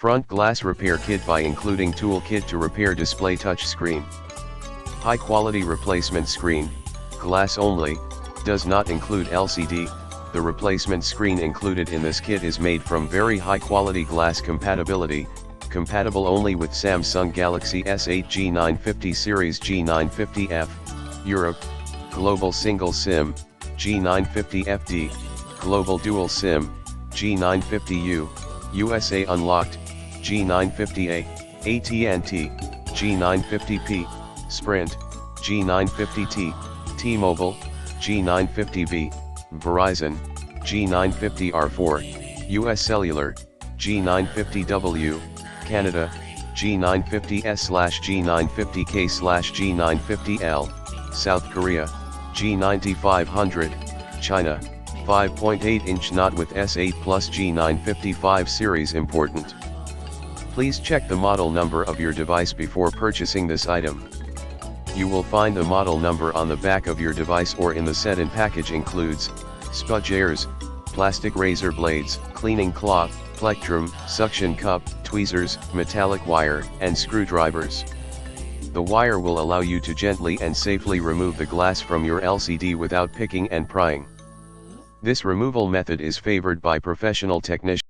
Front glass repair kit by including tool kit to repair display touch screen. High quality replacement screen, glass only, does not include LCD. The replacement screen included in this kit is made from very high quality glass compatibility, compatible only with Samsung Galaxy S8 G950 series G950F, Europe, Global Single SIM, G950FD, Global Dual SIM, G950U, USA Unlocked, G950A, AT&T, G950P, Sprint, G950T, T-Mobile, G950V, Verizon, G950R4, US Cellular, G950W, Canada, G950S/G950K/G950L, South Korea, G9500, China, 5.8-inch not with S8 Plus G955 series important. Please check the model number of your device before purchasing this item. You will find the model number on the back of your device or in the set and package includes, spudgers, plastic razor blades, cleaning cloth, plectrum, suction cup, tweezers, metallic wire, and screwdrivers. The wire will allow you to gently and safely remove the glass from your LCD without picking and prying. This removal method is favored by professional technicians.